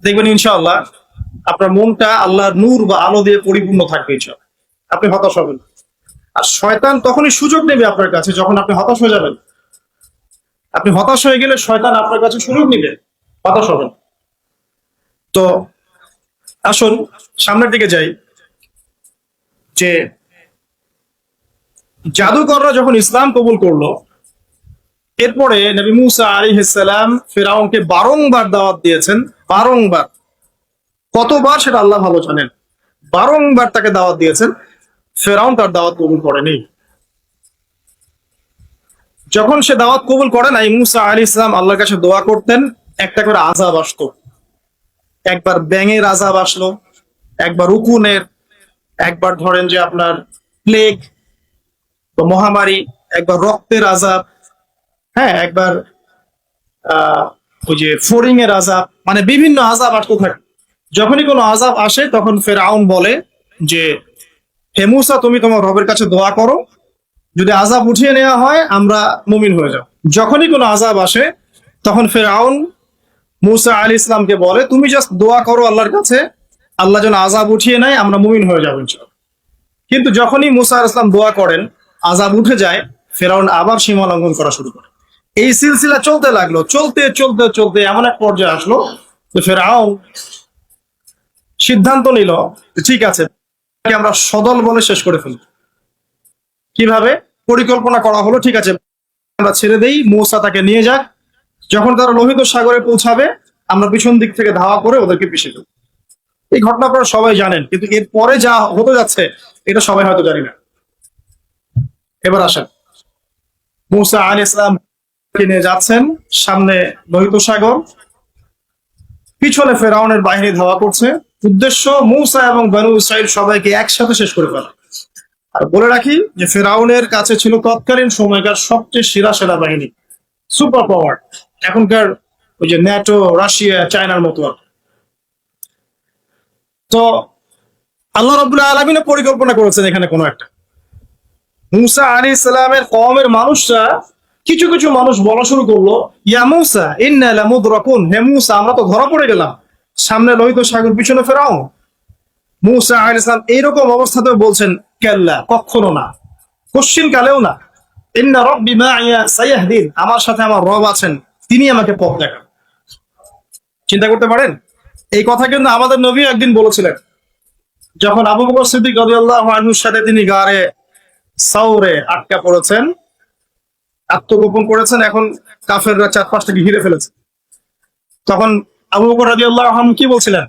দেখবেন ইনশাআল্লাহ আপনার মনটা আল্লাহর নূর বা আলো দিয়ে পরিপূর্ণ থাকবে ইনশাআল্লাহ। আপনি হতাশ হবেন না। আর শয়তান তখনই সুযোগ নেবে আপনার কাছে যখন আপনি হতাশ হয়ে যাবেন। আপনি হতাশ হয়ে গেলে শয়তান আপনার কাছে সুযোগ নিবে, হতাশ হবেন। তো আসুন সামনের দিকে যাই। যে জাদুকররা যখন ইসলাম কবুল করলো, এরপরে নবী মুসা আলাইহিস সালাম ফেরাউনকে বারংবার দাওয়াত দিয়েছেন। বারংবার, কতবার সেটা আল্লাহ ভালো জানেন। বারংবার তাকে দাওয়াত দিয়েছেন, ফেরাউন তার দাওয়াত কবুল করেনি। যখন সে দাওয়াত কবুল করে নাই, মুসা আলাইহিস সালাম আল্লাহর কাছে দোয়া করতেন, একটা করে আযাব আসতো। একবার ব্যাঙের আযাব আসলো, একবার উকুনের, একবার ধরেন যে আপনার প্লেগ বা মহামারী, একবার রক্তের আযাব, হ্যাঁ, একবার ওই যে ফড়িং এর আযাব, মানে বিভিন্ন আযাব আসতে থাকে। যখনই কোনো আযাব আসে তখন ফেরাউন বলে যে, হে মুসা, তুমি তোমার রবের কাছে দোয়া করো, যদি আযাব উঠিয়ে নেওয়া হয় আমরা মুমিন হয়ে যাব। যখনই কোনো আযাব আসে তখন ফেরাউন মুসা আলাইহিস সালামকে বলে, তুমি জাস্ট দোয়া করো আল্লাহর কাছে, আল্লাহ যেন আযাব উঠিয়ে নেয়, আমরা মুমিন হয়ে যাবো ইনশাআল্লাহ। কিন্তু যখনই মুসা আলাইহিস সালাম দোয়া করেন, আযাব উঠে যায়, ফেরাউন আবার সীমা লঙ্ঘন করা শুরু করে। এই সিলসিলা চলতে লাগলো, চলতে চলতে চলতে এমন এক পর্যায়ে আসলো যে ফেরাউন সিদ্ধান্ত নিল, ঠিক আছে, আমরা সদল বলে শেষ করে ফেলব। কিভাবে? পরিকল্পনা করা হলো, ঠিক আছে আমরা ছেড়ে দেই, মূসা তাকে নিয়ে যাক, যখন তারা লোহিত সাগরে পৌঁছাবে আমরা পিছন দিক থেকে ধাওয়া করে ওদেরকে পিছিয়ে দেব। এই ঘটনা আপনারা সবাই জানেন, কিন্তু এর পরে যা হতে যাচ্ছে এটা সবাই হয়তো জানি না। এবার আসেন, মূসা আলাইহিস সালাম নিয়ে যাচ্ছেন, সামনে লোহিত সাগর, পিছনে ফেরাউনের বাহিনী ধাওয়া করছে। উদ্দেশ্য মূসা এবং বনু ইসরাইল সবাইকে একসাথে শেষ করে ফেলা। আর বলে রাখি যে ফেরাউনের কাছে ছিল তৎকালীন সময়কার সবচেয়ে সেরা সেনাবাহিনী, সুপার পাওয়ার, এখনকার ওই যে ন্যাটো, রাশিয়া, চায়নার মতো। তো আল্লাহ রাব্বুল আলামিন পরিকল্পনা করেছেন এখানে কোনো একটা। মূসা আলাইহিস সালামের কওমের মানুষরা, কিছু কিছু মানুষ বলা শুরু করলো, ইয়া মূসা ইন্না লামুদরাকুন, হে মূসা আমরা তো ধরা পড়ে গেলাম, সামনে লোহিত সাগর, পিছনে ফেরাউন। মূসা আলাইহিস সালাম এইরকম অবস্থাতেও বলছেন, কাল্লা, কখনো না, কশ্চিন কালেও না, ইন্না রাব্বি মাইয়া সায়াহদিন, আমার সাথে আমার রব আছেন, তিনি আমাকে পথ দেখান। চিন্তা করতে পারেন, এই কথা কিন্তু আমাদের নবী একদিন বলেছিলেন, যখন আবু বকর সিদ্দিক রাদিয়াল্লাহু আনহুর সাথে তিনি গারে সাউরে আটকা পড়েছেন, আত্মগোপন করেছেন, এখন কাফেররা চারপাশটাকে ঘিরে ফেলেছে। তখন আবু বকর রাদিয়াল্লাহু আনহু কি বলছিলেন?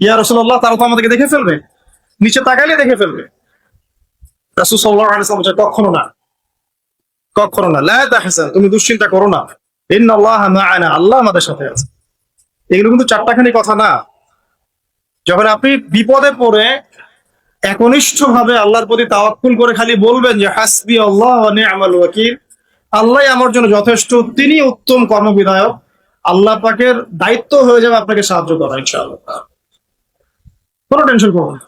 ইয়া রাসূলুল্লাহ, তারা তো আমাদেরকে দেখে ফেলবে, নিচে তাকাইলে দেখে ফেলবে। রাসূল সাল্লাল্লাহু আলাইহি ওয়াসাল্লাম বলেন, কখনো না, কখনো না, লা তাহজান, তুমি দুশ্চিন্তা করো না, ইন্নাল্লাহা মা'ানা, আল্লাহ আমাদের সাথে আছে। এগুলো কিন্তু চারটাখানি কথা না। যখন আপনি বিপদে পড়ে একনিষ্ঠ ভাবে আল্লাহর প্রতি তাওয়াক্কুল করে খালি বলবেন যে হাসবি আল্লাহ ওয়া নি'মাল ওয়াকিল, আল্লাহ আমার জন্য যথেষ্ট, তিনি উত্তম কর্মবিধায়ক, আল্লাহ পাকের দায়িত্ব হয়ে যাবে আপনাকে সাহায্য করা ইনশাআল্লাহ। কোনো টেনশন করবেন না।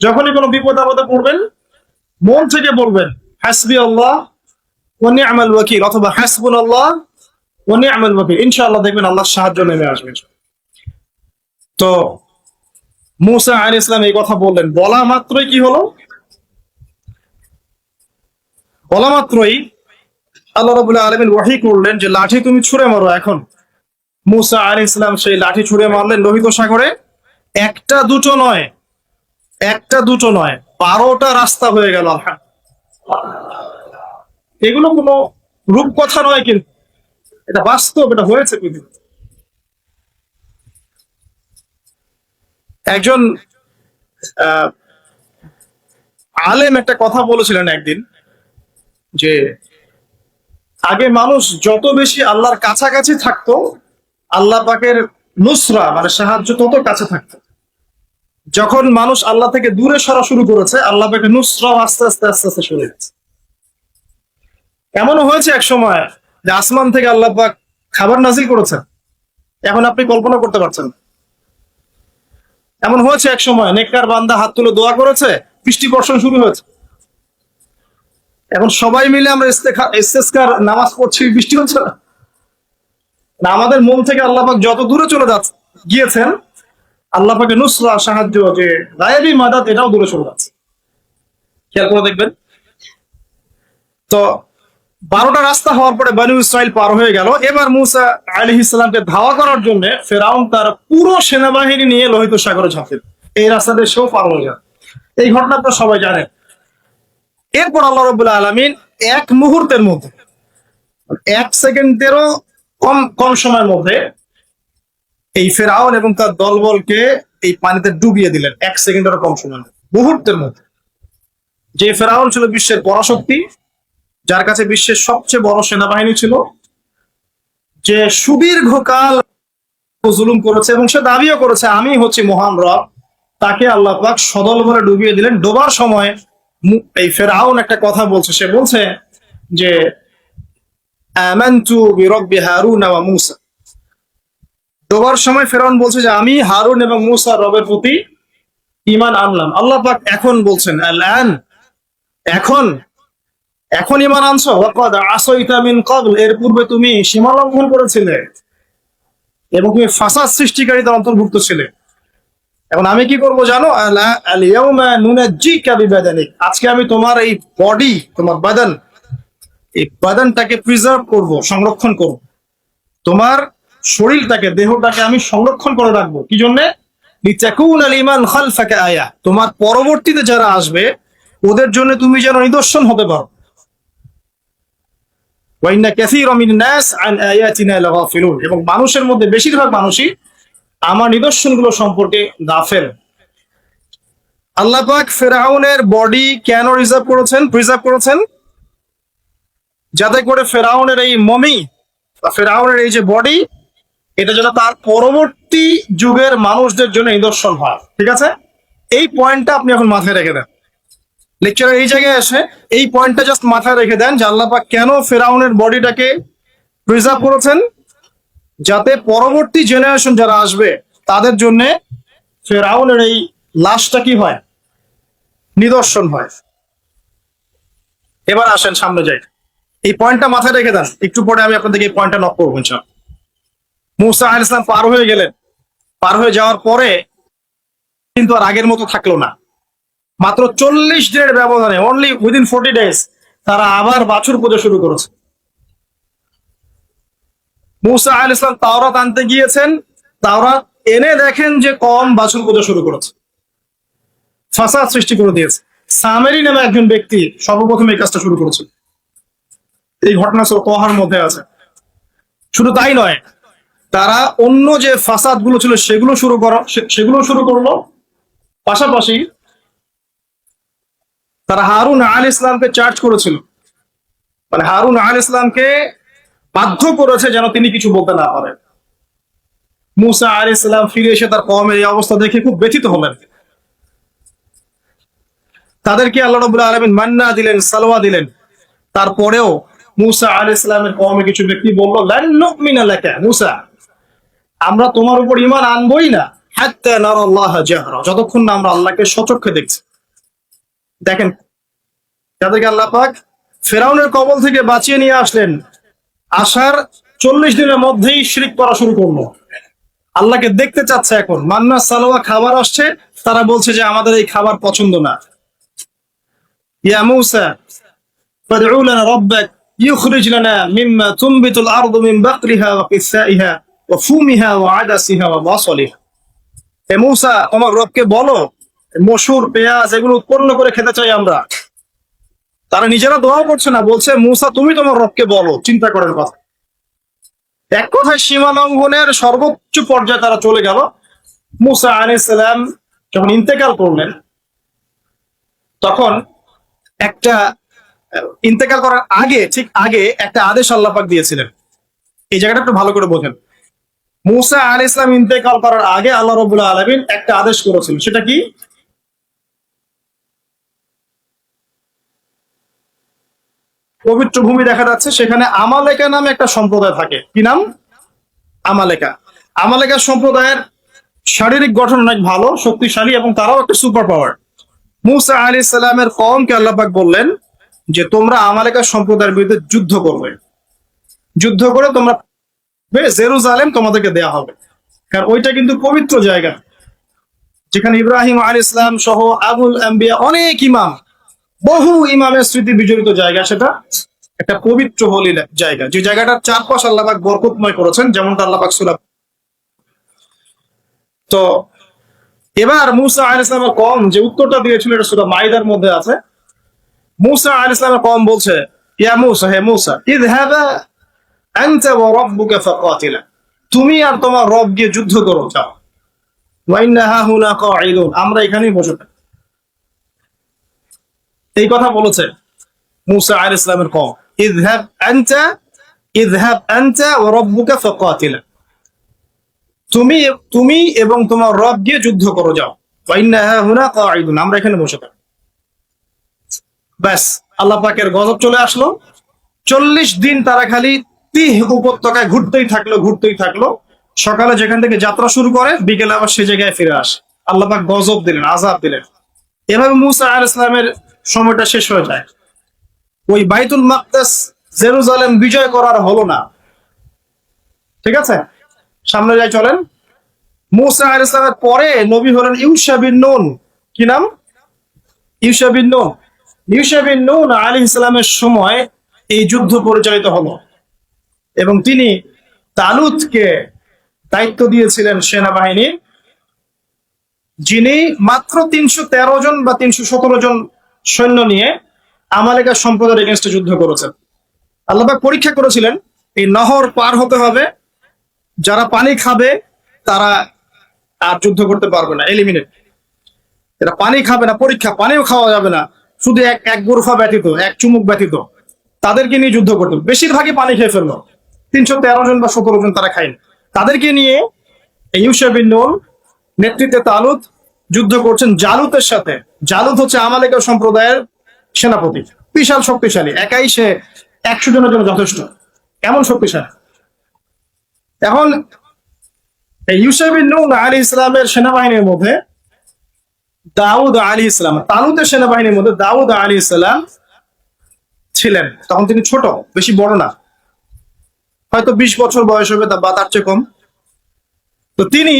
যখনই কোনো বিপদ আপদে পড়বেন, মন থেকে বলবেন হাসবি আল্লাহ ওয়া নি'মাল ওয়াকিল, অথবা হাসবুনাল্লাহ ওয়া নি'মাল ওয়াকিল, ইনশাআল্লাহ দেখবেন আল্লাহর সাহায্য নেমে আসবে। তো মূসা আলাইহিস সালাম এই কথা বললেন, বলা মাত্রই কি হলো? বলা মাত্রই আল্লাহ রাব্বুল আলামিন ওহী করলেন যে লাঠি তুমি ছুঁড়ে মারো। এখন মূসা আলাইহিস সালাম সেই লাঠি ছুঁড়ে মারলেন লোহিত সাগরে। একটা দুটো নয়, একটা দুটো নয়, 12টা রাস্তা হয়ে গেল। এগুলো কোনো রূপকথা নয়, কিন্তু এটা বাস্তব, এটা হয়েছে পৃথিবীতে। একজন আহ আলেম একটা কথা বলেছিলেন একদিন, যে আগে মানুষ যত বেশি আল্লাহর কাছাকাছি থাকতো, আল্লাহ পাকের নুসরা মানে সাহায্য তত কাছে থাকতো। যখন মানুষ আল্লাহ থেকে দূরে সরা শুরু করেছে, আল্লাহ পাকের নুসরা আস্তে আস্তে আস্তে আস্তে সরে গেছে। এমনও হয়েছে এক সময় যে আসমান থেকে আল্লাহ পাক খাবার নাজিল করেছেন, এখন আপনি কল্পনা করতে পারছেন। এমন হয়েছে এক সময় নেককার বান্দা হাত তুলে দোয়া করেছে, বৃষ্টি বর্ষণ শুরু হয়েছে। এখন সবাই মিলে আমরা ইস্তেসকার নামাজ পড়ছি, বৃষ্টি হচ্ছে না। আমাদের মন থেকে আল্লাহ পাক যত দূরে চলে যাচ্ছে, গিয়েছেন, আল্লাহ পাকে নুসরা সাহায্য যে গায়েবী মাদাত এটাও দূরে সরে যাচ্ছে। খেয়াল করে দেখবেন। তো 12টা রাস্তা হওয়ার পরে বনী ইসরাইল পার হয়ে গেল। এবার মুসা আলাইহিস সালামকে ধাওয়া করার জন্য ফেরাউন তার পুরো সেনাবাহিনী নিয়ে লোহিত সাগরে ঝাঁপে। এই রাস্তা দিয়ে সেও পার হয়ে যায়। এই ঘটনা তো সবাই জানেন। এরপর আল্লাহ রাব্বুল আলামিন এক মুহূর্তের মধ্যে, 1 সেকেন্ডেরও কম সময়ের মধ্যে এই ফেরাউন এবং তার দলবলকে এই পানিতে ডুবিয়ে দিলেন। 1 সেকেন্ডেরও কম সময়ের মধ্যে, মুহূর্তের মধ্যে। যে ফেরাউন ছিল বিশ্বের পরাশক্তি, যার কাছে বিশ্বের সবচেয়ে বড় সেনাবাহিনী ছিল, যে সুদীর্ঘকাল জুলুম করেছে এবং সে দাবিও করেছে আমি হচ্ছি মহান রব, তাকে আল্লাহ পাক সদল বলে ডুবিয়ে দিলেন। ডোবার সময় এই ফেরাউন একটা কথা বলছে, সে বলছে যে আমানতু বিরব্বি হারুন ওয়া মূসা। ডোবার সময় ফেরাউন বলছে যে আমি হারুন এবং মূসার রবের প্রতি ঈমান আনলাম। আল্লাহ পাক এখন বলছেন আল-আন, এখন এখন ঈমান আনছো, ওয়াকাদ আসাইতা মিন ক্বাবল, এর পূর্বে তুমি সীমা লঙ্ঘন করেছিলে এবং তুমি ফাসাদ সৃষ্টিকারীদের অন্তর্ভুক্ত ছিলে। এখন আমি কি করব জানো? আল ইয়াউমা নুনাজ্জিকা বিবাদানিক, আজকে আমি তোমার এই বডি, তোমার বাদান, এই বাদানটাকে প্রিজার্ভ করব, সংরক্ষণ করব। তোমার শরীরটাকে, দেহটাকে আমি সংরক্ষণ করে রাখবো। কি জন্য? লিতাকুনা লিমান খালফাকা আয়া, তোমার পরবর্তীতে যারা আসবে ওদের জন্য তুমি যেন নিদর্শন হতে পারো। ওয়া ইন্না কাসীরাম মিনান নাস আন আয়াতিনা লাগাফিলুন, এবং মানুষের মধ্যে বেশিরভাগ মানুষই আমার নিদর্শনগুলো সম্পর্কে গাফেল। আল্লাহ পাক ফেরাউনের বডি কেন প্রিজার্ভ করেছেন? যাতে করে ফেরাউনের এই মমি বা ফেরাউনের এই যে বডি, এটা যেন তার পরবর্তী যুগের মানুষদের জন্য নিদর্শন হয়। ঠিক আছে, এই পয়েন্টটা আপনি এখন মাথায় রেখে দেন। লেকচারের এই জায়গায় এসে এই পয়েন্টটা জাস্ট মাথায় রেখে দেন যে আল্লাহ পাক কেন ফেরাউনের বডিটাকে প্রিজার্ভ করেছেন, যাতে পরবর্তী জেনারেশন যারা আসবে তাদের জন্য ফেরাউনের এই লাশটা কি হয়? নিদর্শন হয়। এবার আসেন সামনে যাই, এই পয়েন্টটা মাথায় রেখে দেন। একটু পরে আমি আপনাদেরকে এই পয়েন্টটা নক করবো ইনশাআল্লাহ। মুসা আলাইহিস সালাম পার হয়ে গেলেন। পার হয়ে যাওয়ার পরে কিন্তু আর আগের মতো থাকলো না। মাত্র 40 দিনের ব্যবধানে, অনলি উইদিন 40 days, তারা আবার বাছুর পূজা শুরু করেছে। মুসা আলাইহিস সালাম তাওরাত আনতে গিয়েছেন, তাওরাত এনে দেখেন যে কম বাছুর পূজা শুরু করেছে, ফাসাদ সৃষ্টি করে দিয়েছে। সামেরি নামে একজন ব্যক্তি সর্বপ্রথম এই কাজটা শুরু করেছে। এই ঘটনা সূরা তাহার মধ্যে আছে। শুধু তাই নয়, তারা অন্য যে ফাসাদ গুলো ছিল সেগুলো শুরু করলো। পাশাপাশি তারা হারুন আলাইহিস সালামকে চার্জ করেছিল, মানে হারুন আলাইহিস সালামকে বাধ্য করেছে যেন তিনি কিছু বলতে না পারেন। মুসা আলাইহিস সালাম ফিরে এসে তার কওমের এই অবস্থা দেখে খুব ব্যথিত হলেন। তাদেরকে আল্লাহ রাব্বুল আলামিন মান্না দিলেন, সালওয়া দিলেন। তারপরেও মুসা আলাইহিস সালামের কওমে কিছু ব্যক্তি বলল, লান নুমিনা লাকা মুসা, আমরা তোমার উপর ঈমান আনবই না, হাত্তা নারাল্লাহ জাহরা, যতক্ষণ না আমরা আল্লাহকে সচক্ষে দেখছি। দেখেন, যাদেরকে আল্লাহ পাক ফেরাউনের কবল থেকে বাঁচিয়ে নিয়ে আসলেন, আসার 40 দিনের মধ্যেই শিরক করা শুরু করলো। আল্লাহকে দেখতে চাচ্ছে। এখন মান্না সালোয়া খাবার আসছে, তারা বলছে যে আমাদের এই খাবার পছন্দ না। ইয়া মূসা ফাদউ লানা রাব্বাক ইখরিজ লানা মিম্মা তুনবিতুল আরদু মিন বাকরিহা ওয়া কিসাইহা ওয়া ফুমিহা ওয়া আদাসিহা ওয়া বাসলিহা। হে মূসা, তোমার রবকে বলো মসুর, পেঁয়াজ এগুলো উৎপন্ন করে খেতে চাই আমরা। তারা নিজেরা দোয়া করছে না, বলছে মূসা তুমি তোমার রবকে বলো। চিন্তা করেন কথা। এক কথায় সীমা লঙ্ঘনের সর্বোচ্চ পর্যায়ে তারা চলে গেল। মূসা আলাইহিস সালাম যখন ইন্তেকাল করলেন, তখন ইন্তেকাল করার ঠিক আগে একটা আদেশ আল্লাহ পাক দিয়েছিলেন। এই জায়গাটা একটু ভালো করে বোঝেন। মূসা আলাইহিস সালাম ইন্তেকাল করার আগে আল্লাহ রাব্বুল আলামিন একটা আদেশ করেছিলেন। সেটা কি? পবিত্র ভূমি দেখা যাচ্ছে, সেখানে আমালেকা নামে একটা সম্প্রদায় থাকে। কি নাম? আমালেকা। আমালেকা সম্প্রদায়ের শারীরিক গঠন অনেক ভালো, শক্তিশালী, এবং তারাও একটা সুপার পাওয়ার। মূসা আলাইহিস সালামের কওমকে আল্লাহ পাক বললেন যে তোমরা আমালেকা সম্প্রদায়ের বিরুদ্ধে যুদ্ধ করে তোমরা জেরুজালেম তোমাদেরকে দেয়া হবে। কারণ ওইটা কিন্তু পবিত্র জায়গা, যেখানে ইব্রাহিম আলাইহিস সালাম সহ আবুল আম্বিয়া অনেক ইমাম, বহু ইমামের স্মৃতি বিজড়িত জায়গা। সেটা একটা পবিত্র হোলি জায়গা, যে জায়গাটার চারপাশ আল্লাহ পাক বরকতময় করেছেন, যেমনটা আল্লাহ পাক সূরা। তো এবার মুসা আলাইহিস সালামের কওম যে উত্তরটা দিয়েছিল, এটা সূরা মাইদার মধ্যে আছে। মুসা আলাইহিস সালামের কওম বলছে, ইয়া মুসা, হে মুসা, ইযহাবা আনতা ওয়া রাব্বুকা ফাকাতিলা, তুমি আর তোমার রব গিয়ে যুদ্ধ করো, যাও। ওয়া ইন্না হাহুনা কাঈদুন, আমরা এখানেই বসে থাকি। এই কথা বলেছে মুসা আলাইহিস সালামের কওম, ইযহাব আনতা ওয়া রাব্বুকা ফাকাতিলা, তুমি এবং তোমার রব গিয়ে যুদ্ধ করো, যাও। ওয়া ইন্না হাহুনা কাঈদুন, আমরা এখানে বসে থাকি। ব্যাস, আল্লাহ পাকের গজব চলে আসলো। 40 দিন তারা খালি তিহ উপত্যকায় ঘুরতেই থাকলো। সকালে যেখান থেকে যাত্রা শুরু করে, বিকেলে আবার সে জায়গায় ফিরে আসে। আল্লাহ পাক গজব দিলেন, আযাব দিলেন। এভাবে মুসা আলাইহিস সালামের সময়টা শেষ হয়ে যায়। ওই বাইতুল মাকদাস, জেরুজালেম বিজয় করার হলো না। ঠিক আছে, সামনে যাই চলেন। মুসা আলাইহিস সালামের পরে নবী হলেন ইউশা বিন নুন। কি নাম? ইউশা বিন নুন। ইউশা বিন নুন আলাইহিস সালামের সময় এই যুদ্ধ পরিচালিত হলো, এবং তিনি তালুতকে দায়িত্ব দিয়েছিলেন সেনাবাহিনীর, যিনি মাত্র 313 জন বা 317 জন সৈন্য নিয়ে আমালেকা সম্প্রদায়ের এগেনস্টে যুদ্ধ করেছেন। আল্লাহ পাক পরীক্ষা করেছিলেন, এই নহর পার হতে হবে, যারা পানি খাবে তারা আর যুদ্ধ করতে পারবে না, এলিমিনেট। এরা পানি খাবে না, পরীক্ষা, পানিও খাওয়া যাবে না, শুধু এক গোরফা ব্যতীত, এক চুমুক ব্যতীত, তাদেরকে নিয়ে যুদ্ধ করতে। বেশিরভাগই পানি খেয়ে ফেললো, 313 জন বা 17 জন তারা খায়নি। তাদেরকে নিয়ে ইউশা বিন নুন নেতৃত্বে তালুত যুদ্ধ করছেন জালুতের সাথে। জালুত হচ্ছে আমালেকা সম্প্রদায়ের সেনাপতি, বিশাল শক্তিশালী, একাই সে 100 জনের জন্য যথেষ্ট, এমন শক্তিশালী। এখন ইউশা বিন নুন আলাইহিস সালামের সেনাবাহিনীর মধ্যে দাউদ আলাইহিস সালাম, তালুতের সেনাবাহিনীর মধ্যে দাউদ আলাইহিস সালাম ছিলেন। তখন তিনি ছোট, বেশি বড় না, হয়তো 20 বছর বয়স হবে বা তার চেয়ে কম। তো তিনি,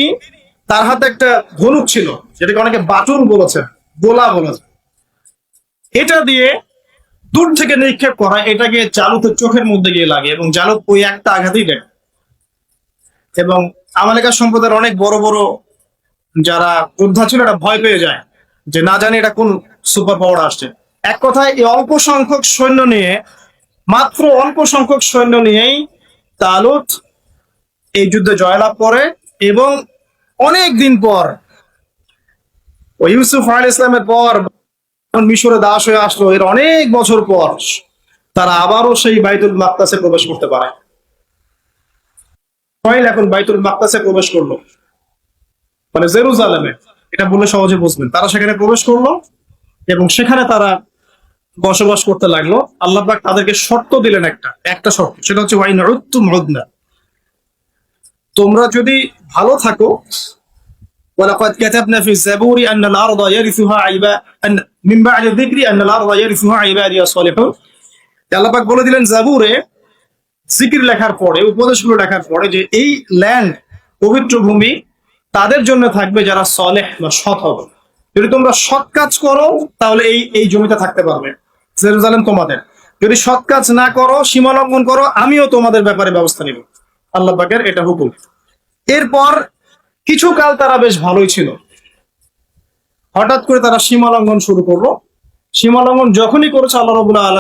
তার হাতে একটা ধনুক ছিল, যেটাকে অনেকে বাটুল বলেছে, গোলা বলেছে। এটা দিয়ে দূর থেকে নিক্ষেপ করা, এটাকে জালুতের চোখের মধ্যে গিয়ে লাগে, এবং জালুত ওই একটা আঘাতেই দেয়। এবং আমালেকা সম্প্রদায়ের অনেক বড় বড় যারা যোদ্ধা ছিল, এটা ভয় পেয়ে যায় যে না জানি এটা কোন সুপার পাওয়ার আসছে। এক কথায় এই অল্প সংখ্যক সৈন্য নিয়ে, মাত্র অল্প সংখ্যক সৈন্য নিয়েই তালুত এই যুদ্ধে জয়লাভ করে। এবং অনেক দিন পর, ওই ইউসুফ আলাইহিস সালামের পর মিশরে দাস হয়ে আসলো, এর অনেক বছর পর তারা আবারও সেই বাইতুল মাকদাসে প্রবেশ করতে পারে। এখন বাইতুল মাকদাসে প্রবেশ করলো, মানে জেরুজালেমে, এটা বলে সহজে বুঝবেন। তারা সেখানে প্রবেশ করলো এবং সেখানে তারা বসবাস করতে লাগলো। আল্লাহ পাক তাদেরকে শর্ত দিলেন, একটা শর্ত, সেটা হচ্ছে ওয়াইন উদ্তুম উদনা, তোমরা যদি ভালো থাকো, ওয়ালাকাদ কাতাবনা ফি যাবুরি আন্নাল আরদা ইয়ারিসুহা মিন বা'দি যিকরি আন্নাল আরদা ইয়ারিসুহা ইবাদিয়াস সালিহুন। আল্লাহ পাক বলে দিলেন জাবুরে, জিকির লেখার পরে, উপদেশগুলো লেখার পরে, যে এই ল্যান্ড, পবিত্র ভূমি, তাদের জন্য থাকবে যারা সলেহ বা সৎ হবে। যদি তোমরা সৎ কাজ করো তাহলে এই জমিতে থাকতে পারবে, জেরুজালেম তোমাদের। যদি সৎ কাজ না করো, সীমা লঙ্ঘন করো, আমিও তোমাদের ব্যাপারে ব্যবস্থা নিব। আল্লাহ পাকের এটা হুকুম। এরপর কিছু কাল তারা বেশ ভালোই ছিল, হঠাৎ করে তারা সীমা লঙ্ঘন শুরু করলো। সীমা লঙ্ঘন যখনই করেছে, আল্লাহ রাব্বুল আলামিন